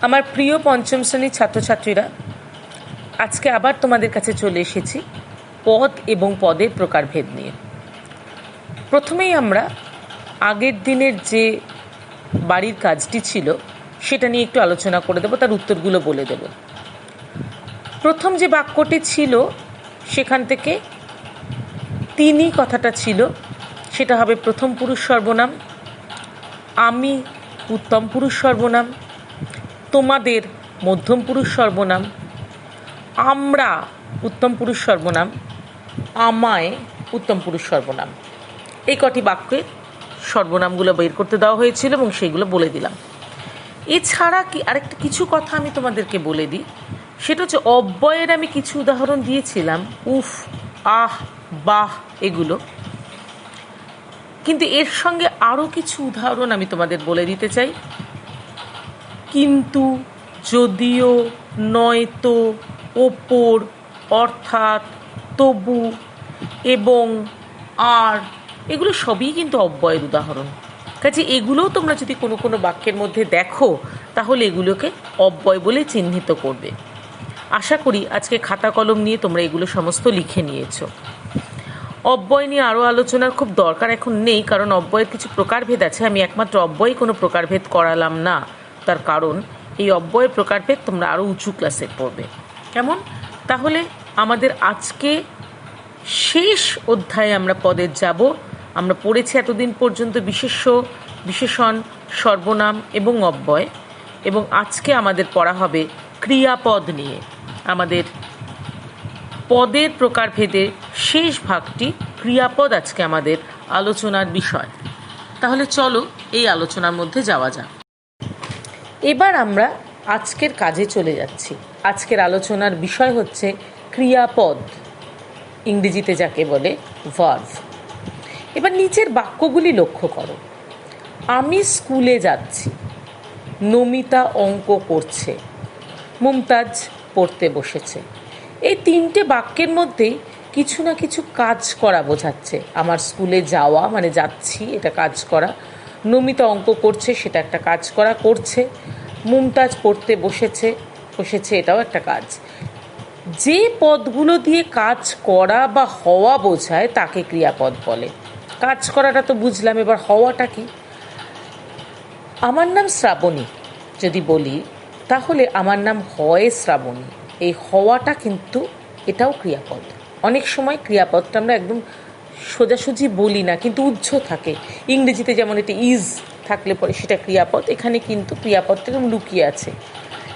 আমার প্রিয় পঞ্চম শ্রেণীর ছাত্রছাত্রীরা, আজকে আবার তোমাদের কাছে চলে এসেছি পদ এবং পদের প্রকারভেদ নিয়ে। প্রথমেই আমরা আগের দিনের যে বাড়ির কাজটি ছিল সেটা নিয়ে একটু আলোচনা করে দেবো, তার উত্তরগুলো বলে দেব। প্রথম যে বাক্যটি ছিল সেখান থেকে তিনি কথাটা ছিল, সেটা হবে প্রথম পুরুষ সর্বনাম, আমি উত্তম পুরুষ সর্বনাম, তোমাদের মধ্যম পুরুষ সর্বনাম, আমরা উত্তম পুরুষ সর্বনাম, আমায় উত্তম পুরুষ সর্বনাম। এই কটি বাক্যের সর্বনামগুলো বের করতে দেওয়া হয়েছিল এবং সেইগুলো বলে দিলাম। এছাড়া আরেকটা কিছু কথা আমি তোমাদেরকে বলে দিই, সেটা হচ্ছে অব্যয়ের আমি কিছু উদাহরণ দিয়েছিলাম, উফ, আহ, বাহ, এগুলো। কিন্তু এর সঙ্গে আরও কিছু উদাহরণ আমি তোমাদের বলে দিতে চাই। কিন্তু, যদিও, নয়তো, ওপর, অর্থাৎ, তবু, এবং, আর, এগুলো সবই কিন্তু অব্যয়ের উদাহরণ। কাজে এগুলোও তোমরা যদি কোনো কোনো বাক্যের মধ্যে দেখো তাহলে এগুলোকে অব্যয় বলে চিহ্নিত করবে। আশা করি আজকে খাতা কলম নিয়ে তোমরা এগুলো সমস্ত লিখে নিয়েছো। অব্যয় নিয়ে আরও আলোচনার খুব দরকার এখন নেই, কারণ অব্যয়ের কিছু প্রকারভেদ আছে। আমি একমাত্র অব্যয় কোনো প্রকারভেদ করালাম না, তার কারণ এই অব্যয়ের প্রকারভেদ তোমরা আরও উঁচু ক্লাসে পড়বে। কেমন? তাহলে আমাদের আজকে শেষ অধ্যায়ে আমরা পদের যাব। আমরা পড়েছি এতদিন পর্যন্ত বিশেষ্য, বিশেষণ, সর্বনাম এবং অব্যয়, এবং আজকে আমাদের পড়া হবে ক্রিয়াপদ নিয়ে। আমাদের পদের প্রকারভেদের শেষ ভাগটি ক্রিয়াপদ আজকে আমাদের আলোচনার বিষয়। তাহলে চলো এই আলোচনার মধ্যে যাওয়া যাক। এবার আমরা আজকের কাজে চলে যাচ্ছি। আজকের আলোচনার বিষয় হচ্ছে ক্রিয়াপদ, ইংরেজিতে যাকে বলে ভার্ব। এবার নিচের বাক্যগুলি লক্ষ্য করো। আমি স্কুলে যাচ্ছি, নমিতা অঙ্ক করছে, মুমতাজ পড়তে বসেছে। এই তিনটে বাক্যের মধ্যেই কিছু না কিছু কাজ করা বোঝাচ্ছে। আমার স্কুলে যাওয়া মানে যাচ্ছি, এটা কাজ করা। নমিতা অঙ্ক করছে, সেটা একটা কাজ করা করছে। মুমতাজ পড়তে বসেছে, এটাও একটা কাজ। যে পদগুলো দিয়ে কাজ করা বা হওয়া বোঝায় তাকে ক্রিয়াপদ বলে। কাজ করাটা তো বুঝলাম, এবার হওয়াটা কি? আমার নাম শ্রাবণী যদি বলি, তাহলে আমার নাম হয় শ্রাবণী। এই হওয়াটা কিন্তু এটাও ক্রিয়াপদ। অনেক সময় ক্রিয়াপদটা আমরা একদম সোজাসুজি বলি না, কিন্তু উজ্জ্ব থাকে। ইংরেজিতে যেমন এটি ইজ থাকলে পরে সেটা ক্রিয়াপদ, এখানে কিন্তু ক্রিয়াপদটা এরকম লুকিয়ে আছে।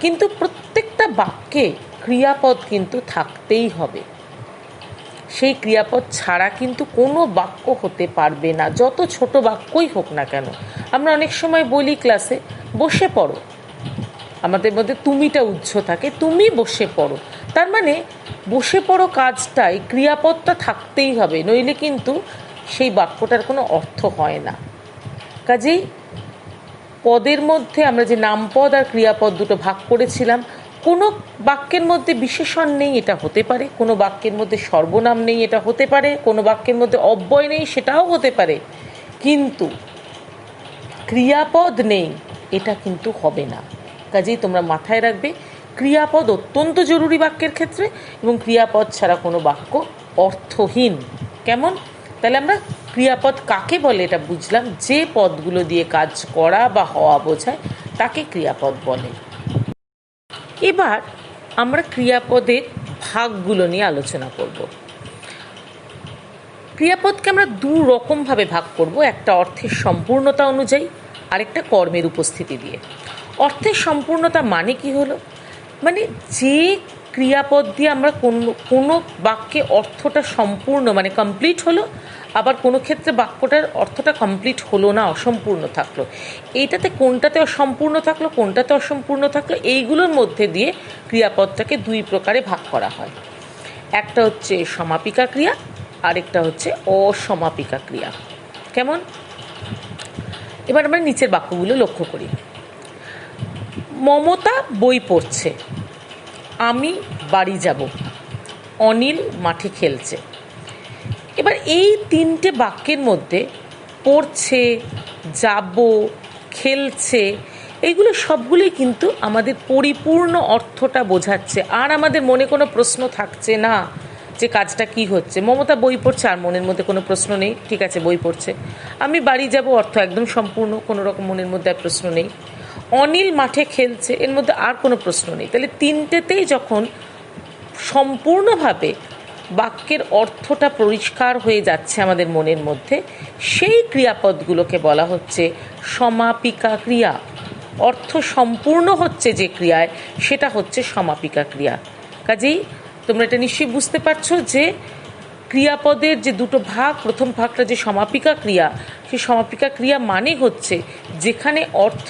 কিন্তু প্রত্যেকটা বাক্যে ক্রিয়াপদ কিন্তু থাকতেই হবে। সেই ক্রিয়াপদ ছাড়া কিন্তু কোনো বাক্য হতে পারবে না, যত ছোট বাক্যই হোক না কেন। আমরা অনেক সময় বলি ক্লাসে, বসে পড়ো, আমাদের মধ্যে তুমিটা উজ্জ্ব থাকে, তুমি বসে পড়ো। তার মানে বসে পড়ো কাজটাই ক্রিয়াপদটা থাকতেই হবে, নইলে কিন্তু সেই বাক্যটার কোনো অর্থ হয় না। কাজেই পদের মধ্যে আমরা যে নামপদ আর ক্রিয়াপদ দুটো ভাগ করেছিলাম, কোনো বাক্যের মধ্যে বিশেষণ নেই, এটা হতে পারে। কোনো বাক্যের মধ্যে সর্বনাম নেই, এটা হতে পারে। কোনো বাক্যের মধ্যে অব্যয় নেই, সেটাও হতে পারে। কিন্তু ক্রিয়াপদ নেই, এটা কিন্তু হবে না। কাজেই তোমরা মাথায় রাখবে, ক্রিয়াপদ অত্যন্ত জরুরি বাক্যের ক্ষেত্রে, এবং ক্রিয়াপদ ছাড়া কোনো বাক্য অর্থহীন। কেমন? তাহলে আমরা ক্রিয়াপদ কাকে বলে এটা বুঝলাম। যে পদগুলো দিয়ে কাজ করা বা হওয়া বোঝায় তাকে ক্রিয়াপদ বলে। এবার আমরা ক্রিয়াপদের ভাগগুলো নিয়ে আলোচনা করব। ক্রিয়াপদকে আমরা দু রকমভাবে ভাগ করব, একটা অর্থের সম্পূর্ণতা অনুযায়ী, আরেকটা কর্মের উপস্থিতি দিয়ে। অর্থের সম্পূর্ণতা মানে কি হলো? মানে যে ক্রিয়াপদ দিয়ে আমরা কোনো বাক্যে অর্থটা সম্পূর্ণ মানে কমপ্লিট হলো, আবার কোনো ক্ষেত্রে বাক্যটার অর্থটা কমপ্লিট হলো না, অসম্পূর্ণ থাকলো। এইটাতে কোনটাতে অসম্পূর্ণ থাকলো, কোনটাতে অসম্পূর্ণ থাকলো, এইগুলোর মধ্যে দিয়ে ক্রিয়াপদটাকে দুই প্রকারে ভাগ করা হয়। একটা হচ্ছে সমাপিকা ক্রিয়া, আরেকটা হচ্ছে অসমাপিকা ক্রিয়া। কেমন? এবার আমরা নিচের বাক্যগুলো লক্ষ্য করি। মমতা বই পড়ছে, আমি বাড়ি যাব, অনিল মাঠে খেলছে। এবার এই তিনটে বাক্যের মধ্যে পড়ছে, যাব, খেলছে, এইগুলো সবগুলোই কিন্তু আমাদের পরিপূর্ণ অর্থটা বোঝাচ্ছে। আর আমাদের মনে কোনো প্রশ্ন থাকছে না যে কাজটা কি হচ্ছে। মমতা বই পড়ছে, আর মনের মধ্যে কোনো প্রশ্ন নেই, ঠিক আছে বই পড়ছে। আমি বাড়ি যাব, অর্থ একদম সম্পূর্ণ, কোনো রকম মনের মধ্যে আর প্রশ্ন নেই। অনিল মাঠে খেলছে, এর মধ্যে আর কোনো প্রশ্ন নেই। তাহলে তিনটেতেই যখন সম্পূর্ণভাবে বাক্যের অর্থটা পরিষ্কার হয়ে যাচ্ছে আমাদের মনের মধ্যে, সেই ক্রিয়াপদগুলোকে বলা হচ্ছে সমাপিকা ক্রিয়া। অর্থ সম্পূর্ণ হচ্ছে যে ক্রিয়ায়, সেটা হচ্ছে সমাপিকা ক্রিয়া। কাজেই তোমরা এটা নিশ্চয়ই বুঝতে পারছো যে ক্রিয়াপদের যে দুটো ভাগ, প্রথম ভাগটা যে সমাপিকা ক্রিয়া, সেই সমাপিকা ক্রিয়া মানে হচ্ছে যেখানে অর্থ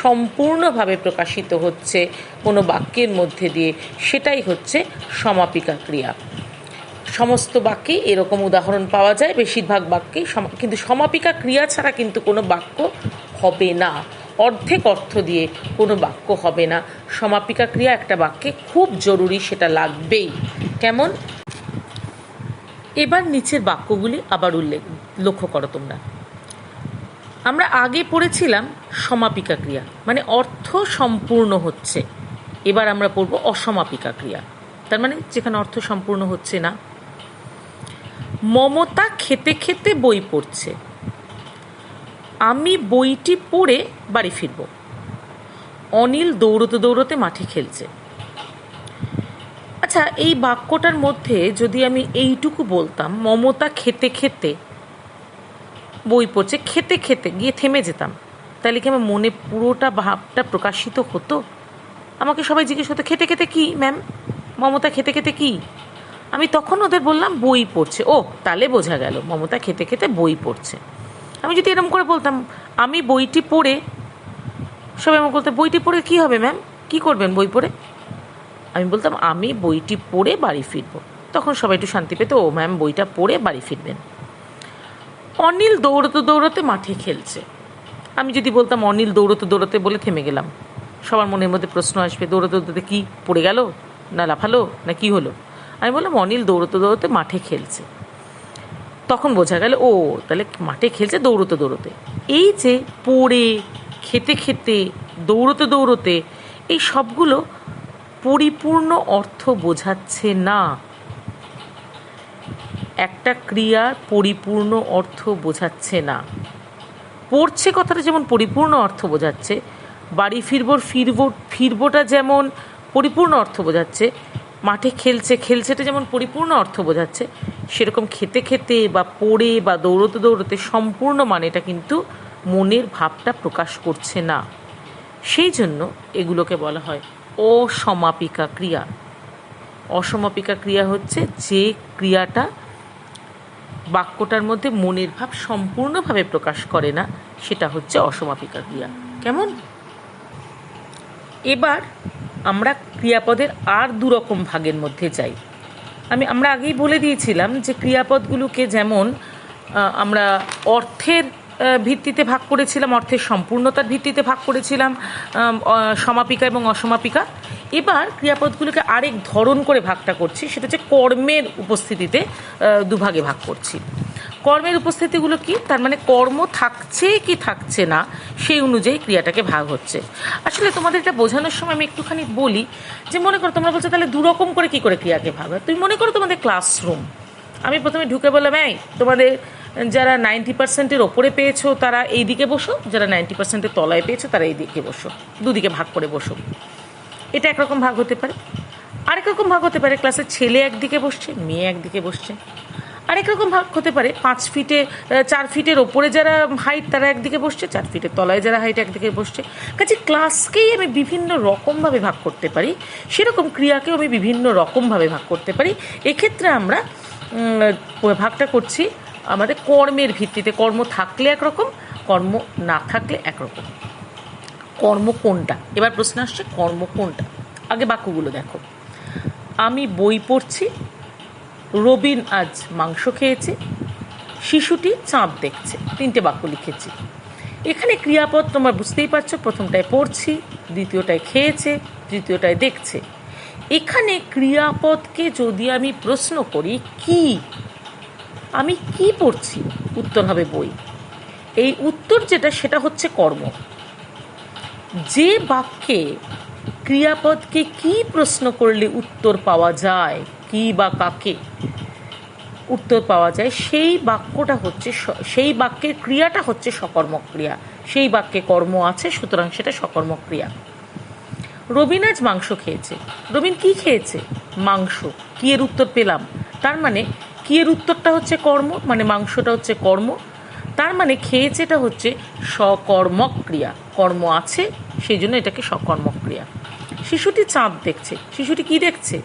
সম্পূর্ণভাবে প্রকাশিত হচ্ছে কোনো বাক্যের মধ্যে দিয়ে, সেটাই হচ্ছে সমাপিকা ক্রিয়া। সমস্ত বাক্যে এরকম উদাহরণ পাওয়া যায়, বেশিরভাগ বাক্যেই। কিন্তু সমাপিকা ক্রিয়া ছাড়া কিন্তু কোনো বাক্য হবে না, অর্ধেক অর্থ দিয়ে কোনো বাক্য হবে না। সমাপিকা ক্রিয়া একটা বাক্যে খুব জরুরি, সেটা লাগবেই। কেমন? এবার নিচের বাক্যগুলি আবার লক্ষ্য করো তোমরা। আমরা আগে পড়েছিলাম সমাপিকা ক্রিয়া, মানে অর্থ সম্পূর্ণ হচ্ছে। এবার আমরা পড়ব অসমাপিকা ক্রিয়া, তার মানে যেখানে অর্থ সম্পূর্ণ হচ্ছে না। মমতা খেতে খেতে বই পড়ছে, আমি বইটি পড়ে বাড়ি ফিরব। অনিল দৌড়তে দৌড়তে মাঠে খেলছে। আচ্ছা, এই বাক্যটার মধ্যে যদি আমি এইটুকু বলতাম মমতা খেতে খেতে বই পড়ছে, খেতে খেতে গিয়ে থেমে যেতাম, তাহলে কি আমার মনে পুরোটা ভাবটা প্রকাশিত হতো? আমাকে সবাই জিজ্ঞেস করতো খেতে খেতে কি ম্যাম, মমতা খেতে খেতে কি? আমি তখন ওদের বললাম বই পড়ছে। ও, তাহলে বোঝা গেল মমতা খেতে খেতে বই পড়ছে। আমি যদি এরকম করে বলতাম আমি বইটি পড়ে, সবাই আমাকে বলতো বইটি পড়ে কি হবে ম্যাম, কি করবেন বই পড়ে? আমি বলতাম আমি বইটি পড়ে বাড়ি ফিরব। তখন সবাই একটু শান্তি পেত, ও ম্যাম বইটা পড়ে বাড়ি ফিরবেন। অনিল দৌড়তে দৌড়তে মাঠে খেলছে। আমি যদি বলতাম অনিল দৌড়তে দৌড়তে বলে থেমে গেলাম, সবার মনের মধ্যে প্রশ্ন আসবে দৌড়তে দৌড়তে কি পড়ে গেল, না লাফালো, না কি হলো? আমি বললাম অনিল দৌড়তে দৌড়তে মাঠে খেলছে। তখন বোঝা গেল ও তাহলে মাঠে খেলছে দৌড়তে দৌড়তে। এই যে পড়ে, খেতে খেতে, দৌড়তে দৌড়তে, এই সবগুলো পরিপূর্ণ অর্থ বোঝাচ্ছে না। একটা ক্রিয়ার পরিপূর্ণ অর্থ বোঝাচ্ছে না। পড়ছে কথাটা যেমন পরিপূর্ণ অর্থ বোঝাচ্ছে, বাড়ি ফিরবোটা যেমন পরিপূর্ণ অর্থ বোঝাচ্ছে, মাঠে খেলছেটা যেমন পরিপূর্ণ অর্থ বোঝাচ্ছে, সেরকম খেতে খেতে বা পড়ে বা দৌড়তে দৌড়তে সম্পূর্ণ মানেটা কিন্তু মনের ভাবটা প্রকাশ করছে না। সেই জন্য এগুলোকে বলা হয় অসমাপিকা ক্রিয়া। অসমাপিকা ক্রিয়া হচ্ছে যে ক্রিয়াটা বাক্যটার মধ্যে মনের ভাব সম্পূর্ণভাবে প্রকাশ করে না, সেটা হচ্ছে অসমাপিকা ক্রিয়া। কেমন? এবার আমরা ক্রিয়াপদের আর দুরকম ভাগের মধ্যে যাই। আমরা আগেই বলে দিয়েছিলাম যে ক্রিয়াপদগুলোকে যেমন আমরা অর্থের ভিত্তিতে ভাগ করেছিলাম, অর্থের সম্পূর্ণতার ভিত্তিতে ভাগ করেছিলাম সমাপিকা এবং অসমাপিকা। এবার ক্রিয়াপদগুলোকে আরেক ধরন করে ভাগটা করছি, সেটা হচ্ছে কর্মের উপস্থিতিতে দুভাগে ভাগ করছি। কর্মের উপস্থিতিগুলো কি, তার মানে কর্ম থাকছে কি থাকছে না সেই অনুযায়ী ক্রিয়াটাকে ভাগ হচ্ছে। আসলে তোমাদের এটা বোঝানোর সময় আমি একটুখানি বলি যে মনে করো তোমরা বলছো তাহলে দুরকম করে কি করে ক্রিয়াকে ভাগ হয়। তুমি মনে করো তোমাদের ক্লাসরুম, আমি প্রথমে ঢুকে বললাম এই তোমাদের যারা 90% ওপরে পেয়েছো তারা এই দিকে বসো, যারা 90% তলায় পেয়েছো তারা এই দিকে বসো, দুদিকে ভাগ করে বসো। এটা একরকম ভাগ হতে পারে। আরেক রকম ভাগ হতে পারে ক্লাসের ছেলে একদিকে বসছে, মেয়ে একদিকে বসছে। আরেক রকম ভাগ হতে পারে 4 ফিটের ওপরে যারা হাইট তারা একদিকে বসছে, 4 ফিটের তলায় যারা হাইট একদিকে বসছে। কাজে ক্লাসকেই আমি বিভিন্ন রকমভাবে ভাগ করতে পারি, সেরকম ক্রিয়াকেও আমি বিভিন্ন রকমভাবে ভাগ করতে পারি। এক্ষেত্রে আমরা ভাগটা করছি আমাদের কর্মের ভিত্তিতে। কর্ম থাকলে একরকম, কর্ম না থাকলে একরকম। কর্ম কোনটা? এবার প্রশ্ন আসছে কর্ম কোনটা। আগে বাক্যগুলো দেখো। আমি বই পড়ছি, রবিন আজ মাংস খেয়েছে, শিশুটি চাঁদ দেখছে। 3টে বাক্য লিখেছি। এখানে ক্রিয়াপদ তোমরা বুঝতেই পারছো, প্রথমটায় পড়ছি, দ্বিতীয়টায় খেয়েছে, তৃতীয়টায় দেখছে। এখানে ক্রিয়াপদকে যদি আমি প্রশ্ন করি কি, আমি কি পড়ছি, উত্তর হবে বই। এই উত্তর যেটা সেটা হচ্ছে কর্ম। যে বাক্যে ক্রিয়াপদকে কি প্রশ্ন করলে উত্তর পাওয়া যায়, কি বা কাকে উত্তর পাওয়া যায়, সেই বাক্যটা হচ্ছে, সেই বাক্যের ক্রিয়াটা হচ্ছে সকর্মক ক্রিয়া। সেই বাক্যে কর্ম আছে, সুতরাং সেটা সকর্মক ক্রিয়া। রবিন আজ মাংস খেয়েছে। রবিন কি খেয়েছে? মাংস। কি এর উত্তর পেলাম, তার মানে কি এর উত্তরটা হচ্ছে কর্ম, মানে মাংসটা হচ্ছে কর্ম, তার মানে খেয়েছেটা হচ্ছে সকর্মক ক্রিয়া। কর্ম আছে, সেই জন্য এটাকে সকর্মক ক্রিয়া। শিশুটি চাঁদ দেখছে। শিশুটি কি দেখছে?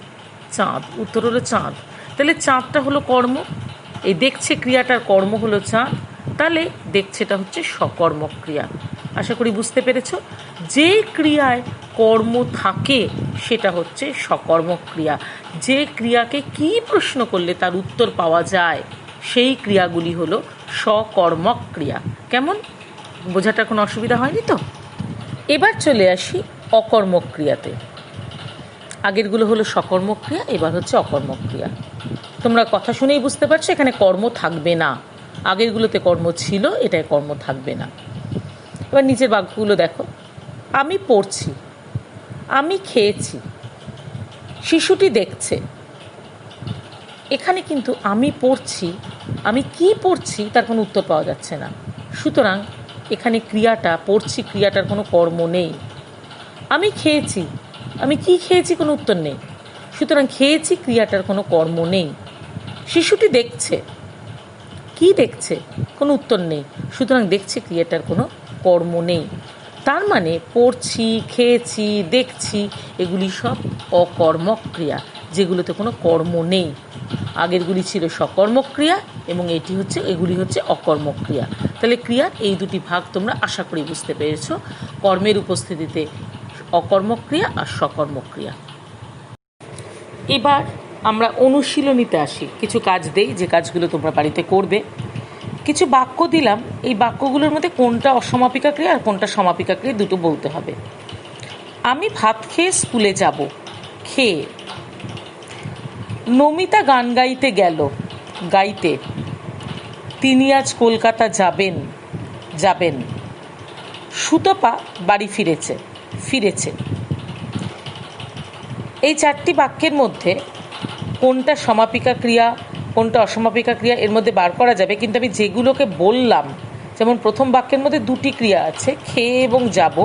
চাঁদ। উত্তর হলো চাঁদ। তাহলে চাঁদটা হলো কর্ম, এই দেখছে ক্রিয়াটার কর্ম হলো চাঁদ, তাহলে দেখছেটা হচ্ছে সকর্মক ক্রিয়া। আশা করি বুঝতে পেরেছ। যে ক্রিয়ায় কর্ম থাকে সেটা হচ্ছে সকর্মক ক্রিয়া। যে ক্রিয়াকে কি প্রশ্ন করলে তার উত্তর পাওয়া যায় সেই ক্রিয়াগুলি হলো সকর্মক ক্রিয়া। কেমন, বোঝাটা কোনো অসুবিধা হয়নি তো? এবার চলে আসি অকর্মক ক্রিয়াতে। আগেরগুলো হলো সকর্মক ক্রিয়া, এবার হচ্ছে অকর্মক ক্রিয়া। তোমরা কথা শুনেই বুঝতে পারছো এখানে কর্ম থাকবে না। আগেরগুলোতে কর্ম ছিল, এটায় কর্ম থাকবে না। এবার নিচের বাক্যগুলো দেখো। আমি পড়ছি, আমি খেয়েছি, শিশুটি দেখছে। এখানে কিন্তু আমি পড়ছি, আমি কি পড়ছি তার কোনো উত্তর পাওয়া যাচ্ছে না, সুতরাং এখানে ক্রিয়াটা, পড়ছি ক্রিয়াটার কোনো কর্ম নেই। আমি খেয়েছি, আমি কি খেয়েছি কোনো উত্তর নেই, সুতরাং খেয়েছি ক্রিয়াটার কোনো কর্ম নেই। শিশুটি দেখছে, কি দেখছে, কোনো উত্তর নেই, সুতরাং দেখছে ক্রিয়াটার কোনো কর্ম নেই। তার মানে পড়ছি, খেয়েছি, দেখছি এগুলি সব অকর্মক ক্রিয়া, যেগুলোতে কোনো কর্ম নেই। আগেরগুলি ছিল সকর্মক ক্রিয়া এবং এগুলি হচ্ছে অকর্মক ক্রিয়া। তাহলে ক্রিয়ার এই দুটি ভাগ তোমরা আশা করি বুঝতে পেরেছ, কর্মের উপস্থিতিতে অকর্মক ক্রিয়া আর সকর্মক ক্রিয়া। এবার আমরা অনুশীলনীতে আসি। কিছু কাজ দেই, যে কাজগুলো তোমরা বাড়িতে করবে। কিছু বাক্য দিলাম, এই বাক্যগুলোর মধ্যে কোনটা অসমাপিকা ক্রিয়া আর কোনটা সমাপিকা ক্রিয়া দুটো বলতে হবে। আমি ভাত খেয়ে স্কুলে যাব। খেয়ে। নমিতা গান গাইতে গেল। গাইতে। তিনি আজ কলকাতা যাবেন। যাবেন। সুতপা বাড়ি ফিরেছে। ফিরেছে। এই চারটি বাক্যের মধ্যে কোনটা সমাপিকা ক্রিয়া, কোনটা অসমাপিকা ক্রিয়া এর মধ্যে বার করা যাবে, কিন্তু আমি যেগুলোকে বললাম, যেমন প্রথম বাক্যের মধ্যে দুটি ক্রিয়া আছে, খেয়ে এবং যাব,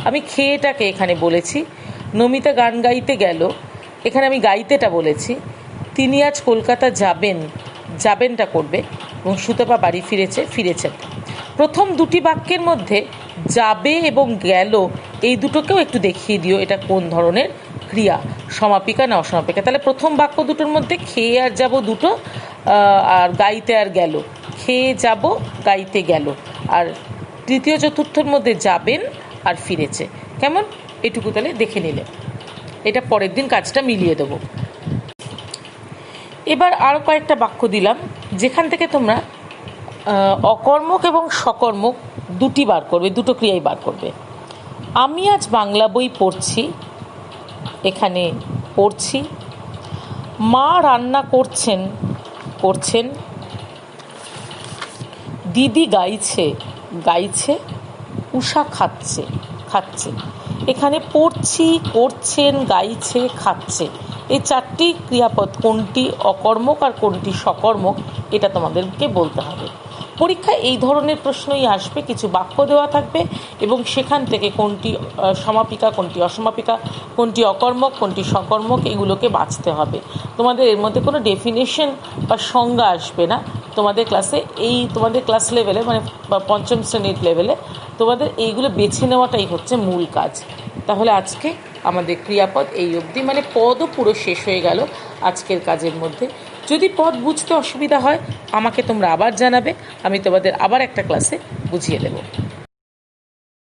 আমি খেয়েটাকে এখানে বলেছি। নমিতা গান গাইতে গেল, এখানে আমি গাইতেটা বলেছি। তিনি আজ কলকাতা যাবেন, যাবেনটা করবে, এবং সুতপা বাড়ি ফিরেছে, ফিরেছেন। প্রথম দুটি বাক্যের মধ্যে যাবে এবং গেল এই দুটোকেও একটু দেখিয়ে দিও এটা কোন ধরনের ক্রিয়া, সমাপিকা না অসমাপিকা। তাহলে প্রথম বাক্য দুটোর মধ্যে খেয়ে আর যাব দুটো, আর গাইতে আর গেল, খেয়ে যাব গাইতে গেল, আর তৃতীয় চতুর্থর মধ্যে যাবেন আর ফিরেছে। কেমন, এটুকু তাহলে দেখে নিলে, এটা পরের দিন কাজটা মিলিয়ে দেবো। এবার আরও কয়েকটা বাক্য দিলাম, যেখান থেকে তোমরা অকর্মক এবং সকর্মক দুটি বার করবে, দুটো ক্রিয়াই বার করবে। আমি আজ বাংলা বই পড়ছি। এখানে পড়ছি। মা রান্না করছেন। করছেন। দিদি গাইছে। গাইছে। উষা খাচ্ছে। খাচ্ছে। এখানে পড়ছি, করছেন, গাইছে, খাচ্ছে, এই চারটি ক্রিয়াপদ কোনটি অকর্মক আর কোনটি সকর্মক এটা তোমাদেরকে বলতে হবে। পরীক্ষায় এই ধরনের প্রশ্নই আসবে, কিছু বাক্য দেওয়া থাকবে এবং সেখান থেকে কোনটি সমাপিকা, কোনটি অসমাপিকা, কোনটি অকর্মক, কোনটি সকর্মক, এগুলোকে বাছতে হবে। তোমাদের এর মধ্যে কোনো ডেফিনেশন বা সংজ্ঞা আসবে না। তোমাদের ক্লাসে তোমাদের ক্লাস লেভেলে, মানে পঞ্চম শ্রেণীর লেভেলে তোমাদের এইগুলো বেছে নেওয়াটাই হচ্ছে মূল কাজ। তাহলে আজকে আমাদের ক্রিয়াপদ এই অবধি, মানে পদও পুরো শেষ হয়ে গেল আজকের কাজের মধ্যে। যদি পদ বুঝতে অসুবিধা হয় আমাকে তোমরা আবার জানাবে, আমি তোমাদের আবার একটা ক্লাসে বুঝিয়ে দেবো।